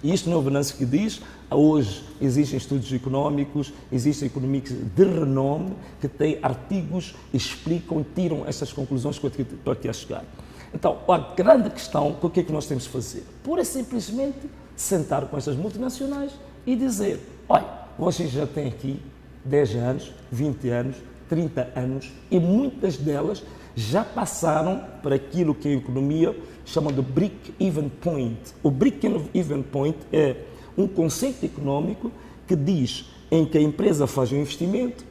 E isto não é o Venâncio que diz, hoje existem estudos económicos, existem economistas de renome que têm artigos, explicam, tiram estas conclusões que eu estou aqui a chegar. Então, a grande questão, o que é que nós temos de fazer? Pura e simplesmente sentar com estas multinacionais e dizer, olha, vocês já têm aqui 10 anos, 20 anos, 30 anos e muitas delas já passaram para aquilo que a economia chama de break-even point. O break-even point é um conceito econômico que diz em que a empresa faz um investimento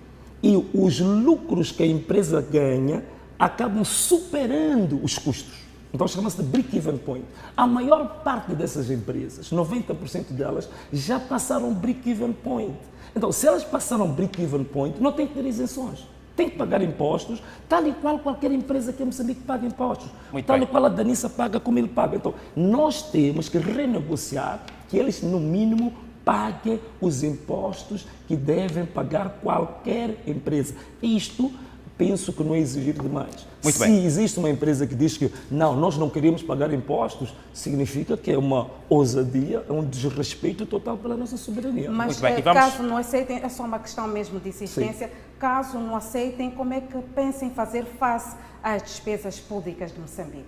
e os lucros que a empresa ganha acabam superando os custos. Então chama-se de break-even point. A maior parte dessas empresas, 90% delas, já passaram break-even point. Então, se elas passaram break-even point, não tem que ter isenções. Tem que pagar impostos, tal e qual qualquer empresa que em Moçambique paga impostos. Tal e qual a Danissa paga como ele paga. Então, nós temos que renegociar que eles, no mínimo, paguem os impostos que devem pagar qualquer empresa. Isto, penso que não é exigir demais. Se existe uma empresa que diz que não, nós não queremos pagar impostos, significa que é uma ousadia, é um desrespeito total pela nossa soberania. Mas caso não aceitem, é só uma questão mesmo de insistência, sim. Caso não aceitem, como é que pensam em fazer face às despesas públicas de Moçambique?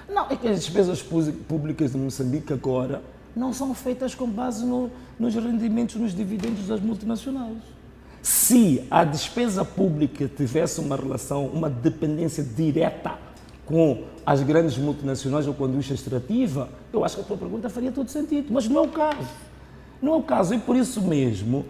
Não, é que as despesas públicas de Moçambique agora não são feitas com base nos rendimentos, nos dividendos das multinacionais. Se a despesa pública tivesse uma relação, uma dependência direta com as grandes multinacionais ou com a indústria extrativa, eu acho que a tua pergunta faria todo sentido, mas não é o caso. Não é o caso, e por isso mesmo,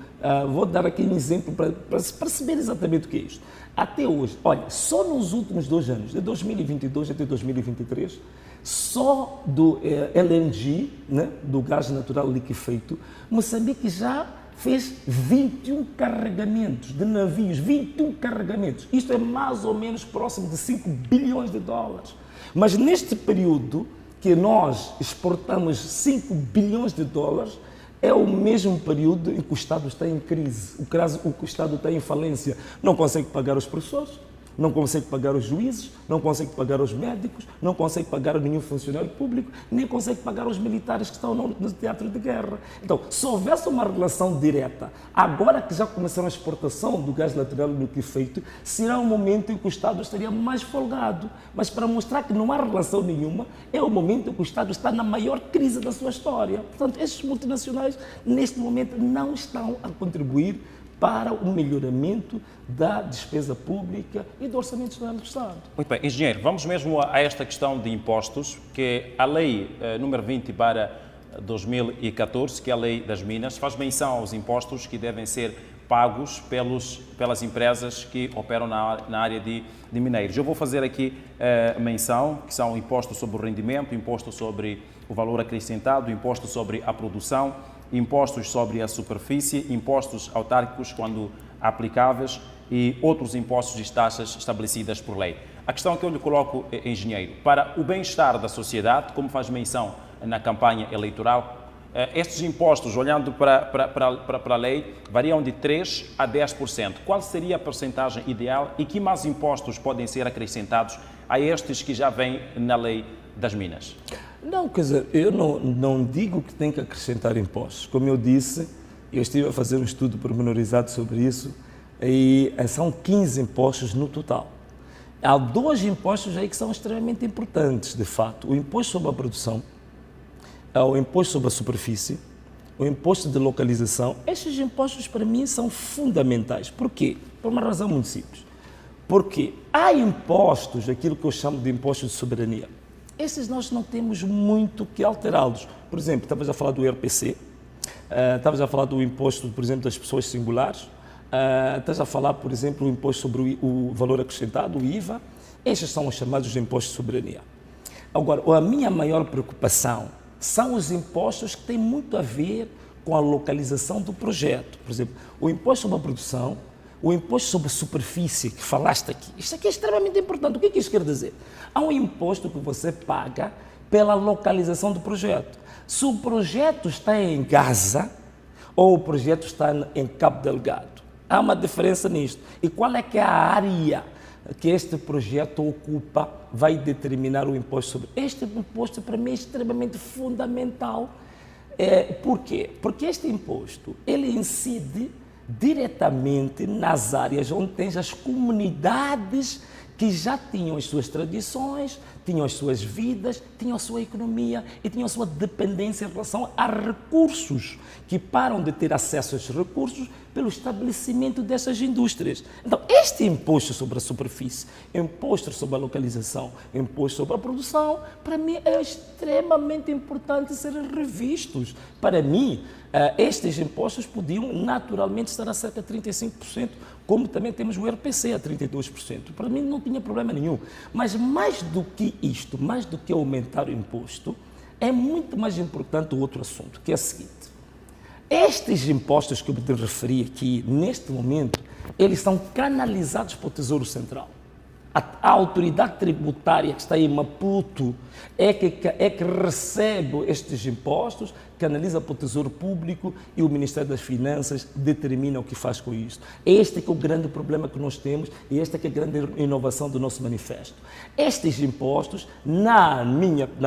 vou dar aqui um exemplo para perceber exatamente o que é isto. Até hoje, olha, só nos últimos 2 anos, de 2022 até 2023, só do LNG, né, do gás natural liquefeito, Moçambique já fez 21 carregamentos de navios, 21 carregamentos. Isto é mais ou menos próximo de 5 bilhões de dólares. Mas neste período que nós exportamos 5 bilhões de dólares, é o mesmo período em que o Estado está em crise, o Estado está em falência, não consegue pagar os professores, não consegue pagar os juízes, não consegue pagar os médicos, não consegue pagar nenhum funcionário público, nem consegue pagar os militares que estão no teatro de guerra. Então, se houvesse uma relação direta, agora que já começaram a exportação do gás natural liquefeito, será um momento em que o Estado estaria mais folgado. Mas para mostrar que não há relação nenhuma, é o momento em que o Estado está na maior crise da sua história. Portanto, estes multinacionais, neste momento, não estão a contribuir para o melhoramento da despesa pública e do orçamento geral do Estado. Muito bem. Engenheiro, vamos mesmo a esta questão de impostos, que a lei número 20/2014, que é a lei das minas, faz menção aos impostos que devem ser pagos pelas empresas que operam na área de minérios. Eu vou fazer aqui menção, que são impostos sobre o rendimento, imposto sobre o valor acrescentado, imposto sobre a produção, impostos sobre a superfície, impostos autárquicos quando aplicáveis e outros impostos e taxas estabelecidas por lei. A questão que eu lhe coloco, engenheiro, para o bem-estar da sociedade, como faz menção na campanha eleitoral, estes impostos, olhando para a lei, variam de 3% a 10%. Qual seria a percentagem ideal e que mais impostos podem ser acrescentados a estes que já vêm na lei das minas? Não, quer dizer, eu não digo que tem que acrescentar impostos. Como eu disse, eu estive a fazer um estudo pormenorizado sobre isso e são 15 impostos no total. Há 2 impostos aí que são extremamente importantes, de fato. O imposto sobre a produção, o imposto sobre a superfície, o imposto de localização. Estes impostos, para mim, são fundamentais. Por quê? Por uma razão muito simples. Porque há impostos, aquilo que eu chamo de imposto de soberania. Esses nós não temos muito que alterá-los. Por exemplo, estavas a falar do IRPC, estavas a falar do imposto, por exemplo, das pessoas singulares, estás a falar, por exemplo, do imposto sobre o valor acrescentado, o IVA. Estes são os chamados impostos de soberania. Agora, a minha maior preocupação são os impostos que têm muito a ver com a localização do projeto. Por exemplo, o imposto sobre a produção, o imposto sobre a superfície que falaste aqui. Isto aqui é extremamente importante. O que é que isso quer dizer? Há um imposto que você paga pela localização do projeto. Se o projeto está em Gaza ou o projeto está em Cabo Delgado, há uma diferença nisto. E qual é que é a área que este projeto ocupa vai determinar o imposto sobre. Este imposto, para mim, é extremamente fundamental. Por quê? Porque este imposto, ele incide diretamente nas áreas onde tem as comunidades que já tinham as suas tradições, tinham as suas vidas, tinham a sua economia e tinham a sua dependência em relação a recursos, que param de ter acesso a esses recursos pelo estabelecimento dessas indústrias. Então, este imposto sobre a superfície, imposto sobre a localização, imposto sobre a produção, para mim é extremamente importante serem revistos. Para mim, estes impostos podiam naturalmente estar a cerca de 35%, como também temos o RPC a 32%. Para mim não tinha problema nenhum. Mas mais do que isto, mais do que aumentar o imposto, é muito mais importante o outro assunto, que é o seguinte. Estes impostos que eu me referi aqui, neste momento, eles são canalizados para o Tesouro Central. A autoridade tributária que está em Maputo é que recebe estes impostos, canaliza para o Tesouro Público e o Ministério das Finanças determina o que faz com isso. Este é o grande problema que nós temos e esta é a grande inovação do nosso manifesto. Estes impostos, na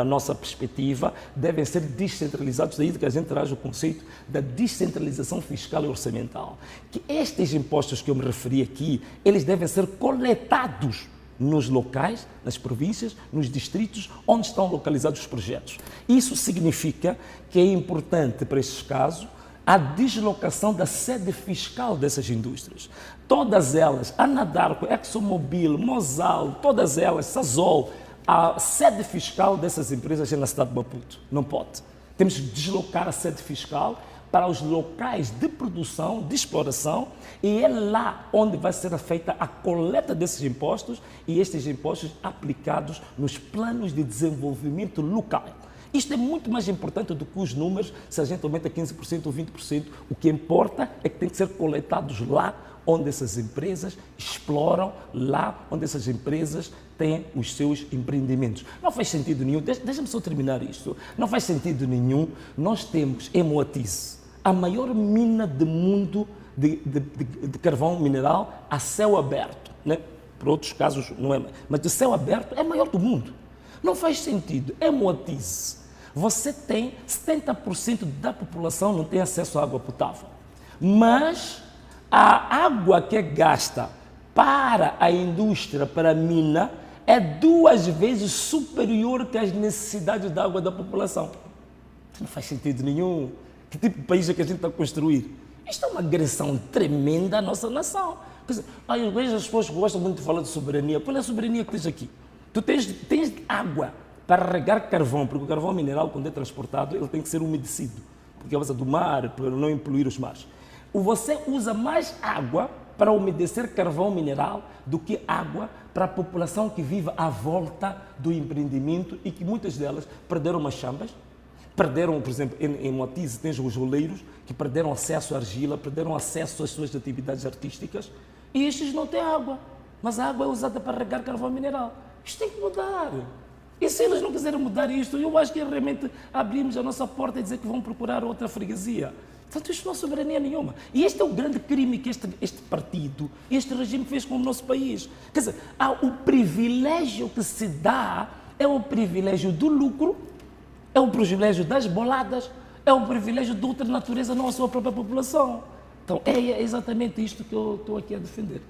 nossa perspectiva, devem ser descentralizados, daí que a gente traz o conceito da descentralização fiscal e orçamental. Que estes impostos que eu me referi aqui, eles devem ser coletados nos locais, nas províncias, nos distritos onde estão localizados os projetos. Isso significa que é importante, para estes casos, a deslocação da sede fiscal dessas indústrias. Todas elas, Anadarko, ExxonMobil, Mosal, todas elas, Sasol, a sede fiscal dessas empresas é na cidade de Maputo. Não pode. Temos que deslocar a sede fiscal para os locais de produção, de exploração, e é lá onde vai ser feita a coleta desses impostos e estes impostos aplicados nos planos de desenvolvimento local. Isto é muito mais importante do que os números, se a gente aumenta 15% ou 20%, o que importa é que tem que ser coletados lá onde essas empresas exploram, lá onde essas empresas têm os seus empreendimentos. Não faz sentido nenhum, deixa-me só terminar isto, não faz sentido nenhum, nós temos em Moatize a maior mina do mundo de carvão mineral a céu aberto, né? Por outros casos não é, mas de céu aberto é a maior do mundo. Não faz sentido, é Moatize. Você tem 70% da população não tem acesso à água potável, mas a água que é gasta para a indústria, para a mina, é 2 vezes superior que as necessidades de água da população. Não faz sentido nenhum. Que tipo de país é que a gente está a construir? Isto é uma agressão tremenda à nossa nação. Quer dizer, eu vejo as pessoas que gostam muito de falar de soberania. Qual é a soberania que tens aqui? Tu tens água para regar carvão, porque o carvão mineral, quando é transportado, ele tem que ser umedecido, porque é base do mar, para não impoluir os mares. Você usa mais água para umedecer carvão mineral do que água para a população que vive à volta do empreendimento e que muitas delas perderam umas chambas, perderam, por exemplo, em Moatize tens os oleiros que perderam acesso à argila, perderam acesso às suas atividades artísticas e estes não têm água, mas a água é usada para regar carvão mineral. Isto tem que mudar. E se eles não quiserem mudar isto, eu acho que realmente abrimos a nossa porta e dizer que vão procurar outra freguesia. Portanto, isto não é soberania nenhuma. E este é o grande crime que este partido, este regime fez com o nosso país. Quer dizer, o privilégio que se dá é o privilégio do lucro, é o privilégio das boladas, é o privilégio de outra natureza, não a sua própria população. Então, é exatamente isto que eu estou aqui a defender.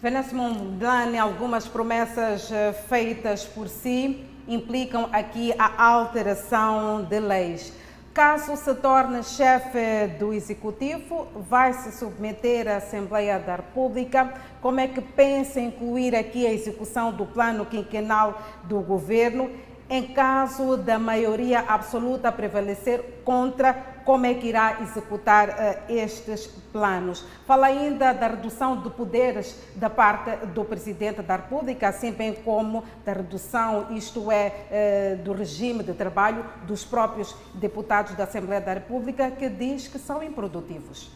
Venâncio Mondlane, algumas promessas feitas por si implicam aqui a alteração de leis. Caso se torne chefe do Executivo, vai se submeter à Assembleia da República. Como é que pensa incluir aqui a execução do plano quinquenal do governo? Em caso da maioria absoluta prevalecer contra, como é que irá executar estes planos? Fala ainda da redução de poderes da parte do Presidente da República, assim bem como da redução, isto é, do regime de trabalho dos próprios deputados da Assembleia da República, que diz que são improdutivos.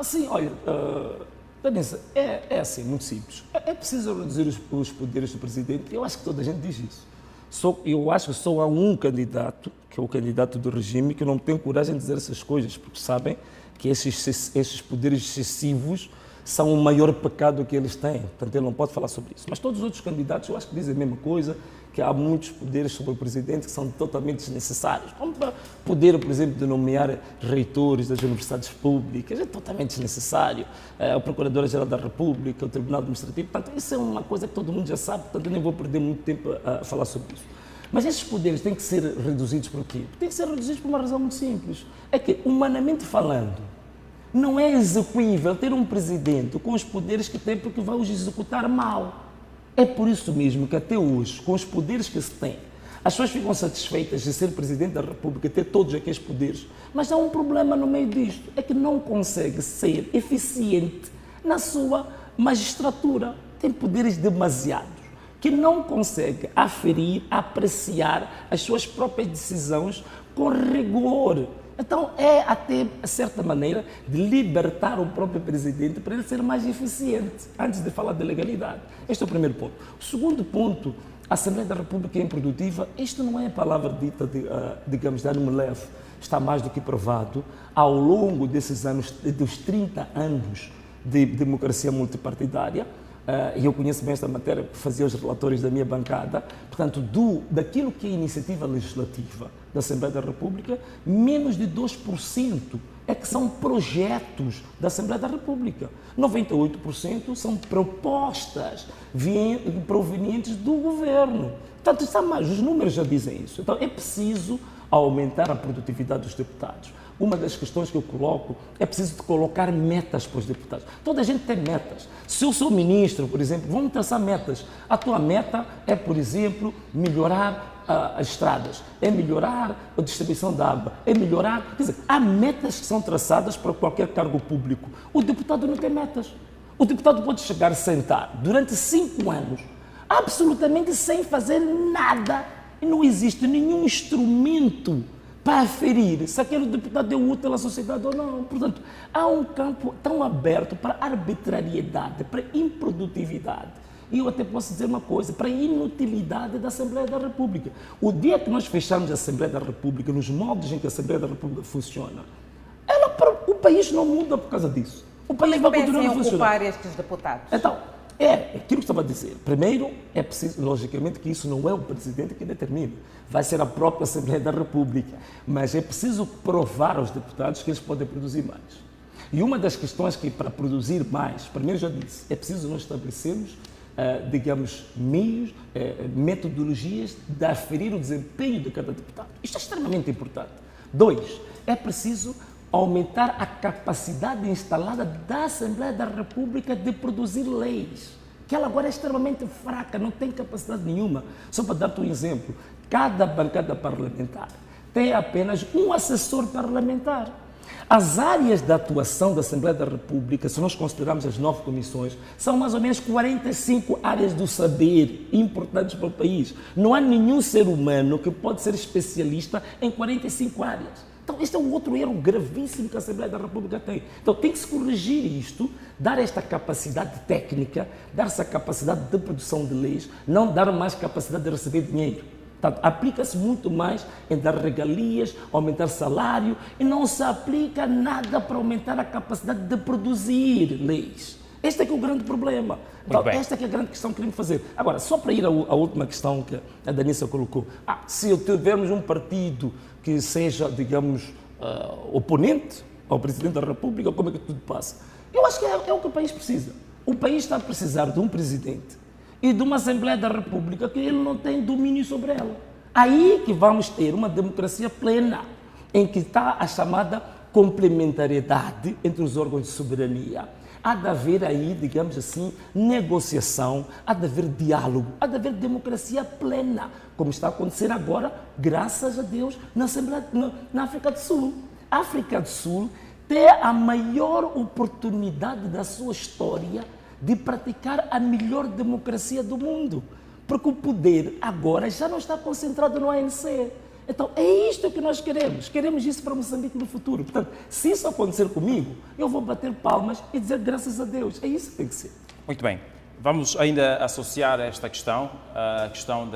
Sim, olha, Vanessa, é assim, muito simples. É preciso reduzir os poderes do Presidente, eu acho que toda a gente diz isso. Eu acho que só há um candidato, que é o candidato do regime, que não tem coragem de dizer essas coisas, porque sabem que esses poderes excessivos são o maior pecado que eles têm. Portanto, ele não pode falar sobre isso. Mas todos os outros candidatos, eu acho que dizem a mesma coisa, que há muitos poderes sobre o presidente que são totalmente desnecessários. Como o poder, por exemplo, de nomear reitores das universidades públicas, é totalmente desnecessário. A Procuradora-Geral da República, o Tribunal Administrativo, portanto, isso é uma coisa que todo mundo já sabe, portanto, eu nem vou perder muito tempo a falar sobre isso. Mas esses poderes têm que ser reduzidos por quê? Têm que ser reduzidos por uma razão muito simples. É que, humanamente falando, não é execuível ter um presidente com os poderes que tem porque vai os executar mal. É por isso mesmo que até hoje, com os poderes que se tem, as pessoas ficam satisfeitas de ser presidente da República, ter todos aqueles poderes, mas há um problema no meio disto, é que não consegue ser eficiente na sua magistratura. Tem poderes demasiados, que não consegue aferir, apreciar as suas próprias decisões com rigor. Então, é até, de certa maneira, de libertar o próprio presidente para ele ser mais eficiente, antes de falar de legalidade. Este é o primeiro ponto. O segundo ponto, a Assembleia da República é improdutiva. Isto não é a palavra dita, digamos, de ânimo leve. Está mais do que provado ao longo desses anos, dos 30 anos de democracia multipartidária. E eu conheço bem esta matéria, fazia os relatórios da minha bancada, portanto, daquilo que é iniciativa legislativa da Assembleia da República, menos de 2% é que são projetos da Assembleia da República. 98% são propostas provenientes do governo. Portanto, está mais, os números já dizem isso. Então, é preciso aumentar a produtividade dos deputados. Uma das questões que eu coloco é preciso de colocar metas para os deputados. Toda a gente tem metas. Se eu sou ministro, por exemplo, vamos traçar metas. A tua meta é, por exemplo, melhorar as estradas, é melhorar a distribuição de água, é melhorar... Quer dizer, há metas que são traçadas para qualquer cargo público. O deputado não tem metas. O deputado pode chegar a sentar durante 5 anos, absolutamente sem fazer nada. E não existe nenhum instrumento para aferir se aquele deputado é útil à sociedade ou não. Portanto, há um campo tão aberto para arbitrariedade, para improdutividade. E eu até posso dizer uma coisa, para inutilidade da Assembleia da República. O dia que nós fecharmos a Assembleia da República, nos moldes em que a Assembleia da República funciona, o país não muda por causa disso. O país vai continuar a funcionar. Ocupar estes deputados? Então, é aquilo que estava a dizer. Primeiro, é preciso, logicamente, que isso não é o presidente que determina. Vai ser a própria Assembleia da República. Mas é preciso provar aos deputados que eles podem produzir mais. E uma das questões que, para produzir mais, primeiro já disse, é preciso nós estabelecermos, digamos, meios, metodologias de aferir o desempenho de cada deputado. Isto é extremamente importante. 2, é preciso aumentar a capacidade instalada da Assembleia da República de produzir leis, que ela agora é extremamente fraca, não tem capacidade nenhuma. Só para dar-te um exemplo, cada bancada parlamentar tem apenas um assessor parlamentar. As áreas de atuação da Assembleia da República, se nós considerarmos as 9 comissões, são mais ou menos 45 áreas do saber importantes para o país. Não há nenhum ser humano que pode ser especialista em 45 áreas. Então, este é um outro erro gravíssimo que a Assembleia da República tem. Então, tem que se corrigir isto, dar esta capacidade técnica, dar essa capacidade de produção de leis, não dar mais capacidade de receber dinheiro. Portanto, aplica-se muito mais em dar regalias, aumentar salário, e não se aplica nada para aumentar a capacidade de produzir leis. Este é que é o grande problema. Então, esta é que é a grande questão que queremos fazer. Agora, só para ir à última questão que a Danícia colocou. Se tivermos um partido que seja, digamos, oponente ao Presidente da República, como é que tudo passa? Eu acho que é o que o país precisa. O país está a precisar de um Presidente e de uma Assembleia da República que ele não tem domínio sobre ela. Aí que vamos ter uma democracia plena, em que está a chamada complementariedade entre os órgãos de soberania. Há de haver aí, digamos assim, negociação, há de haver diálogo, há de haver democracia plena, como está a acontecer agora, graças a Deus, na África do Sul. A África do Sul tem a maior oportunidade da sua história de praticar a melhor democracia do mundo, porque o poder agora já não está concentrado no ANC. Então, é isto que nós queremos. Queremos isso para Moçambique no futuro. Portanto, se isso acontecer comigo, eu vou bater palmas e dizer graças a Deus. É isso que tem que ser. Muito bem. Vamos ainda associar esta questão, a questão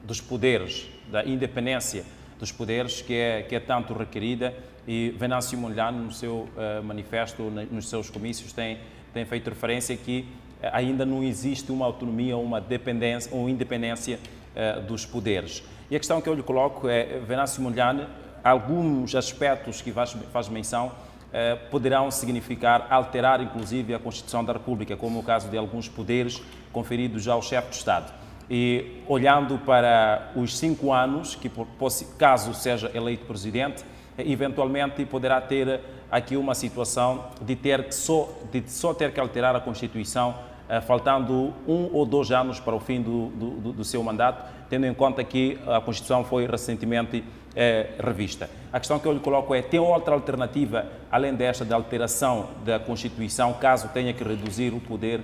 dos poderes, da independência dos poderes, que é tanto requerida, e Venâncio Mondlane, no seu manifesto, nos seus comícios, tem tem feito referência que ainda não existe uma autonomia, uma dependência ou independência dos poderes. E a questão que eu lhe coloco é, Venâncio Mondlane, alguns aspectos que faz menção poderão significar alterar, inclusive, a Constituição da República, como o caso de alguns poderes conferidos ao chefe de Estado. E olhando para os 5 anos, que caso seja eleito presidente, eventualmente poderá ter aqui uma situação de só ter que alterar a Constituição, faltando 1 ou 2 anos para o fim do seu mandato, tendo em conta que a Constituição foi recentemente revista. A questão que eu lhe coloco é, tem outra alternativa, além desta, de alteração da Constituição, caso tenha que reduzir o poder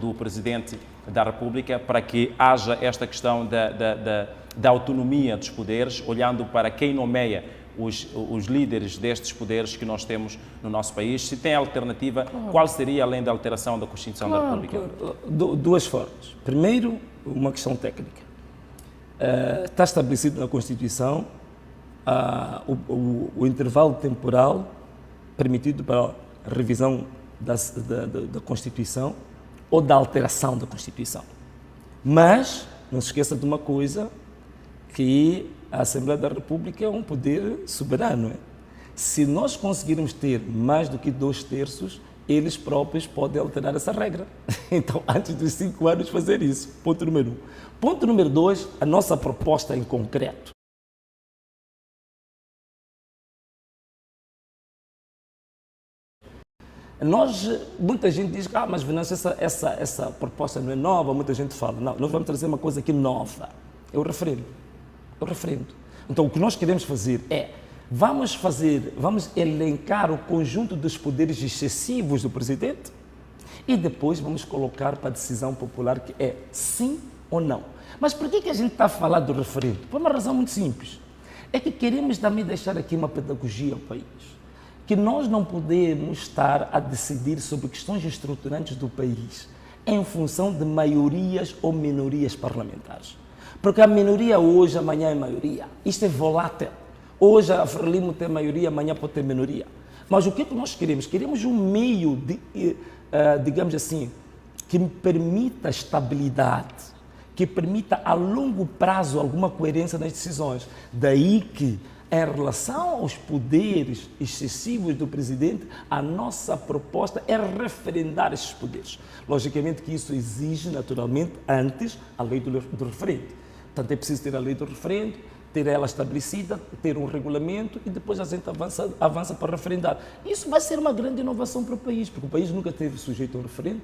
do Presidente da República, para que haja esta questão da autonomia dos poderes, olhando para quem nomeia os líderes destes poderes que nós temos no nosso país? Se tem alternativa, qual seria, além da alteração da Constituição da República? Duas formas. Primeiro, uma questão técnica. Está estabelecido na Constituição o intervalo temporal permitido para a revisão da Constituição ou da alteração da Constituição. Mas, não se esqueça de uma coisa, que a Assembleia da República é um poder soberano. Se nós conseguirmos ter mais do que 2/3, eles próprios podem alterar essa regra. Então, antes dos 5 anos, fazer isso. Ponto número 1. Ponto número 2, a nossa proposta em concreto. Muita gente diz que, mas Venâncio, essa proposta não é nova, muita gente fala. Não, nós vamos trazer uma coisa aqui nova. É o referendo. Então, o que nós queremos fazer é, vamos elencar o conjunto dos poderes excessivos do presidente e depois vamos colocar para a decisão popular que é sim ou não. Mas por que a gente está a falar do referendo? Por uma razão muito simples. É que queremos também deixar aqui uma pedagogia ao país. Que nós não podemos estar a decidir sobre questões estruturantes do país em função de maiorias ou minorias parlamentares. Porque a minoria hoje, amanhã é maioria. Isto é volátil. Hoje a Frelimo tem maioria, amanhã pode ter minoria. Mas o que nós queremos? Queremos um meio, digamos assim, que permita estabilidade, que permita a longo prazo alguma coerência nas decisões. Daí que, em relação aos poderes excessivos do presidente, a nossa proposta é referendar esses poderes. Logicamente que isso exige, naturalmente, antes a lei do referendo. Portanto, é preciso ter a lei do referendo, ter ela estabelecida, ter um regulamento e depois a gente avança para referendar. Isso vai ser uma grande inovação para o país, porque o país nunca esteve sujeito ao referendo.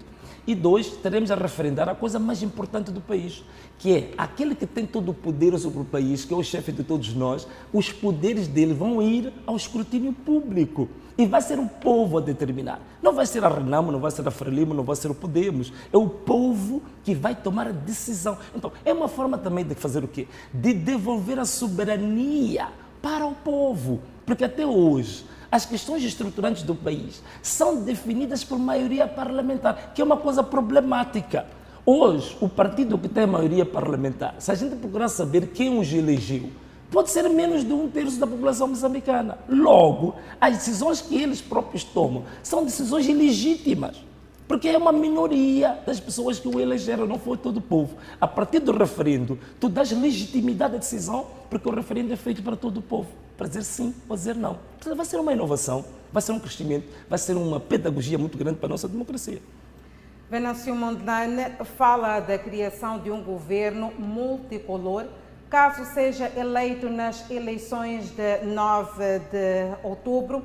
E 2, teremos a referendar a coisa mais importante do país, que é aquele que tem todo o poder sobre o país, que é o chefe de todos nós, os poderes dele vão ir ao escrutínio público. E vai ser o povo a determinar. Não vai ser a Renamo, não vai ser a Frelimo, não vai ser o Podemos. É o povo que vai tomar a decisão. Então, é uma forma também de fazer o quê? De devolver a soberania para o povo. Porque até hoje, as questões estruturantes do país são definidas por maioria parlamentar, que é uma coisa problemática. Hoje, o partido que tem maioria parlamentar, se a gente procurar saber quem os elegeu, pode ser menos de 1/3 da população moçambicana. Logo, as decisões que eles próprios tomam são decisões ilegítimas, porque é uma minoria das pessoas que o elegeram, não foi todo o povo. A partir do referendo, tu dás legitimidade à decisão, porque o referendo é feito para todo o povo, para dizer sim ou dizer não. Então, vai ser uma inovação, vai ser um crescimento, vai ser uma pedagogia muito grande para a nossa democracia. Venâncio Mondlane fala da criação de um governo multicolor, caso seja eleito nas eleições de 9 de outubro.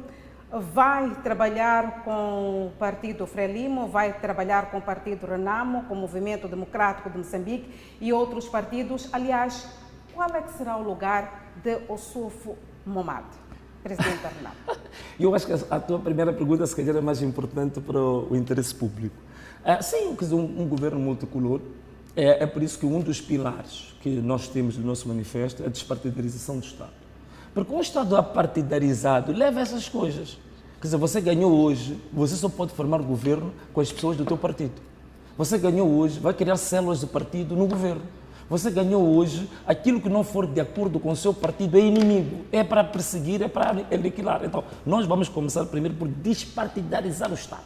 Vai trabalhar com o Partido Frelimo, vai trabalhar com o Partido Renamo, com o Movimento Democrático de Moçambique e outros partidos. Aliás, qual é que será o lugar de Ossufo Momad, presidente da Renamo? Eu acho que a tua primeira pergunta, se calhar, é mais importante para o interesse público. Sim, um governo multicolor. É por isso que um dos pilares que nós temos no nosso manifesto é a despartidarização do Estado. Porque um Estado apartidarizado leva a essas coisas. Quer dizer, você ganhou hoje, você só pode formar governo com as pessoas do teu partido. Você ganhou hoje, vai criar células do partido no governo. Você ganhou hoje, aquilo que não for de acordo com o seu partido é inimigo, é para perseguir, é para aniquilar. Então, nós vamos começar primeiro por despartidarizar o Estado.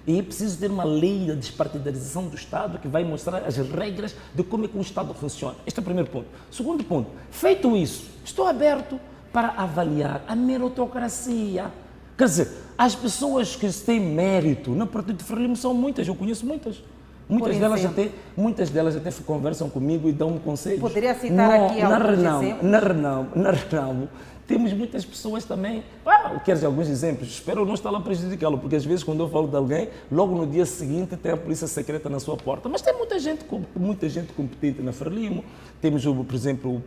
E é preciso ter uma lei de despartidarização do Estado que vai mostrar as regras de como é que o Estado funciona. Este é o primeiro ponto. Segundo ponto, feito isso, estou aberto para avaliar a meritocracia. Quer dizer, as pessoas que têm mérito no Partido de Frelimo são muitas, eu conheço muitas. Muitas delas até conversam comigo e dão-me conselhos. Poderia citar aqui alguns exemplos? Na Renamo, temos muitas pessoas também. Queres alguns exemplos? Espero não estar lá a prejudicá-lo, porque às vezes quando eu falo de alguém, logo no dia seguinte tem a polícia secreta na sua porta. Mas tem muita gente competente na Frelimo. Temos, por exemplo,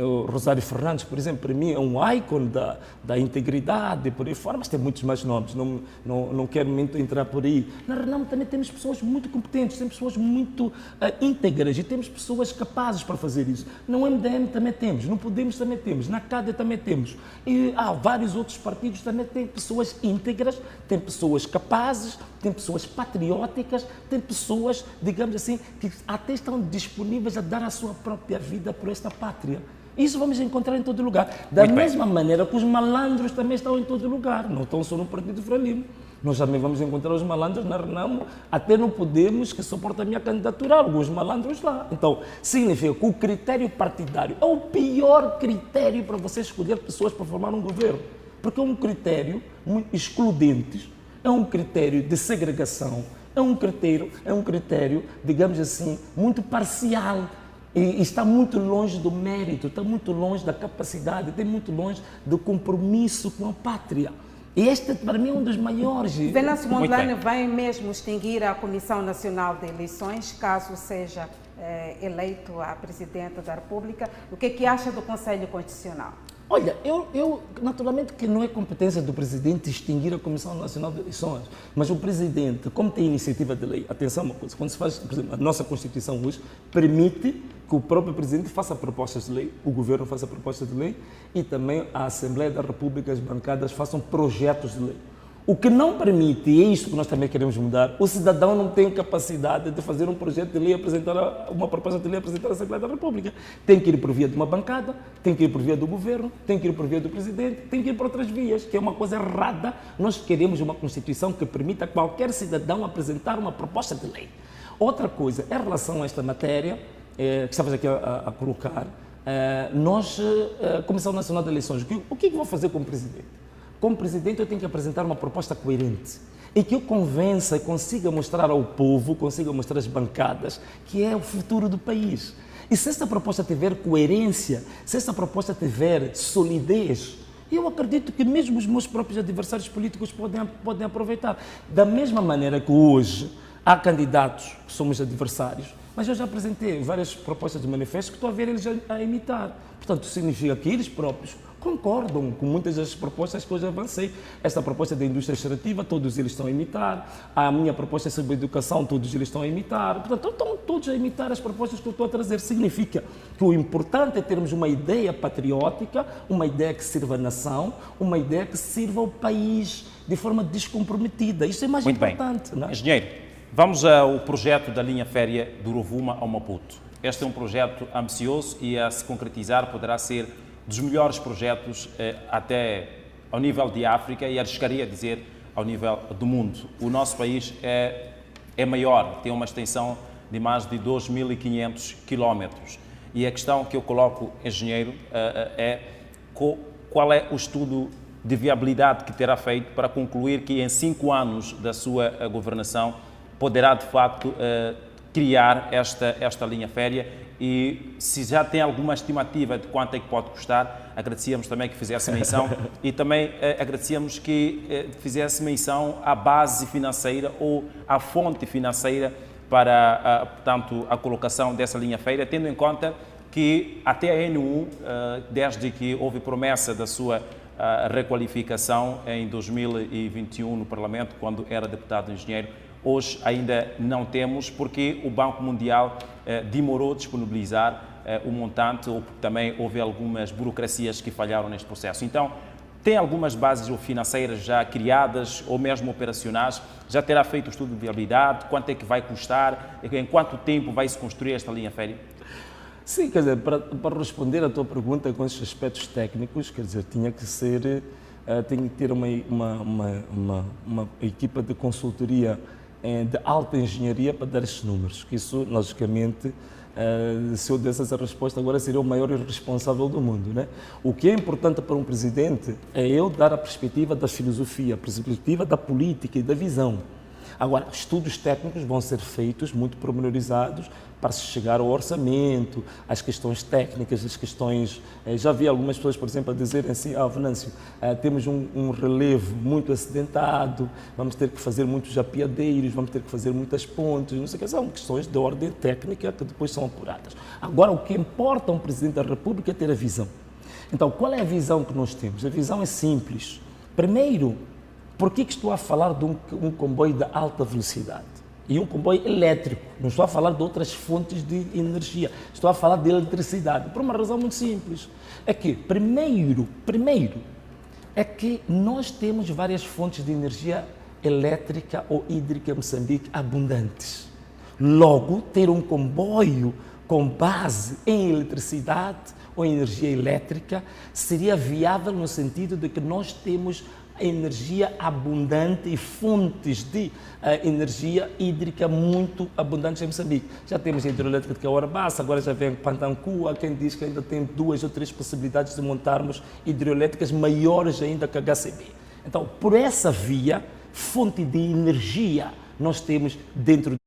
o Rosário Fernandes, por exemplo, para mim é um ícone da integridade, por aí fora, mas tem muitos mais nomes, não quero muito entrar por aí. Na Renamo também temos pessoas muito competentes, temos pessoas muito íntegras e temos pessoas capazes para fazer isso. No MDM também temos, no Podemos também temos, na CADE também temos. E há vários outros partidos também têm pessoas íntegras, têm pessoas capazes, têm pessoas patrióticas, têm pessoas, digamos assim, que até estão disponíveis a dar a sua própria vida por esta pátria. Isso vamos encontrar em todo lugar. Da mesma maneira que os malandros também estão em todo lugar, não estão só no Partido Frelimo. Nós também vamos encontrar os malandros na Renamo, até não Podemos, que suporta a minha candidatura, alguns malandros lá. Então, significa que o critério partidário é o pior critério para você escolher pessoas para formar um governo, porque é um critério muito excludente, é um critério de segregação, é um critério, digamos assim, muito parcial. E está muito longe do mérito, está muito longe da capacidade, está muito longe do compromisso com a pátria. E este, para mim, é um dos maiores. Venâncio Mondlane vai mesmo extinguir a Comissão Nacional de Eleições, caso seja eleito a Presidente da República. O que é que acha do Conselho Constitucional? Olha, eu naturalmente que não é competência do Presidente extinguir a Comissão Nacional de Eleições, mas o Presidente, como tem iniciativa de lei, atenção uma coisa, quando se faz, por exemplo, a nossa Constituição hoje permite que o próprio Presidente faça propostas de lei, o Governo faça propostas de lei e também a Assembleia da República, as bancadas façam projetos de lei. O que não permite, e é isso que nós também queremos mudar, o cidadão não tem capacidade de fazer um projeto de lei, apresentar uma proposta de lei, apresentar à Assembleia da República. Tem que ir por via de uma bancada, tem que ir por via do Governo, tem que ir por via do Presidente, tem que ir por outras vias, que é uma coisa errada. Nós queremos uma Constituição que permita a qualquer cidadão apresentar uma proposta de lei. Outra coisa, em relação a esta matéria, que estavas aqui a colocar, nós, Comissão Nacional de Eleições, o que vou fazer como Presidente? Como Presidente, eu tenho que apresentar uma proposta coerente e que eu convença e consiga mostrar ao povo, consiga mostrar às bancadas, que é o futuro do país. E se essa proposta tiver coerência, se essa proposta tiver solidez, eu acredito que mesmo os meus próprios adversários políticos podem aproveitar. Da mesma maneira que hoje há candidatos que somos adversários, mas eu já apresentei várias propostas de manifesto que estou a ver eles a imitar. Portanto, significa que eles próprios concordam com muitas das propostas que eu já avancei. Esta proposta da indústria extrativa, todos eles estão a imitar. A minha proposta sobre educação, todos eles estão a imitar. Portanto, estão todos a imitar as propostas que eu estou a trazer. Significa que o importante é termos uma ideia patriótica, uma ideia que sirva a nação, uma ideia que sirva ao país de forma descomprometida. Isso é mais importante. Não é? Engenheiro, vamos ao projeto da linha férrea do Rovuma ao Maputo. Este é um projeto ambicioso e, a se concretizar, poderá ser dos melhores projetos até ao nível de África e arriscaria dizer ao nível do mundo. O nosso país é maior, tem uma extensão de mais de 2.500 quilómetros. E a questão que eu coloco, engenheiro, é qual é o estudo de viabilidade que terá feito para concluir que em 5 anos da sua governação poderá de facto criar esta linha férrea, e se já tem alguma estimativa de quanto é que pode custar, agradecíamos também que fizesse menção e também agradecíamos que fizesse menção à base financeira ou à fonte financeira para, portanto, a colocação dessa linha férrea, tendo em conta que até a N1, desde que houve promessa da sua requalificação em 2021 no Parlamento, quando era deputado engenheiro, hoje ainda não temos, porque o Banco Mundial demorou a disponibilizar o montante, ou porque também houve algumas burocracias que falharam neste processo. Então, tem algumas bases financeiras já criadas, ou mesmo operacionais, já terá feito o estudo de viabilidade, quanto é que vai custar, em quanto tempo vai se construir esta linha férrea? Sim, quer dizer, para responder à tua pergunta com esses aspectos técnicos, quer dizer, tinha que ser tem que ter uma equipa de consultoria de alta engenharia para dar estes números, que isso, logicamente, se eu desse essa resposta agora seria o maior irresponsável do mundo, né? O que é importante para um presidente é eu dar a perspectiva da filosofia, a perspectiva da política e da visão. Agora, estudos técnicos vão ser feitos, muito pormenorizados, para se chegar ao orçamento, às questões técnicas, às questões... Já vi algumas pessoas, por exemplo, a dizerem assim, Venâncio, temos um relevo muito acidentado, vamos ter que fazer muitos apiadeiros, vamos ter que fazer muitas pontes, não sei o que, são questões de ordem técnica que depois são apuradas. Agora, o que importa a um Presidente da República é ter a visão. Então, qual é a visão que nós temos? A visão é simples. Primeiro, por que estou a falar de um comboio de alta velocidade? E um comboio elétrico, não estou a falar de outras fontes de energia, estou a falar de eletricidade, por uma razão muito simples. É que, primeiro, é que nós temos várias fontes de energia elétrica ou hídrica em Moçambique abundantes. Logo, ter um comboio com base em eletricidade ou energia elétrica seria viável no sentido de que nós temos energia abundante e fontes de energia hídrica muito abundantes em Moçambique. Já temos a hidroelétrica de Caorabassa, agora já vem Pantancua, quem diz que ainda tem 2 ou 3 possibilidades de montarmos hidroelétricas maiores ainda que a HCB. Então, por essa via, fonte de energia nós temos dentro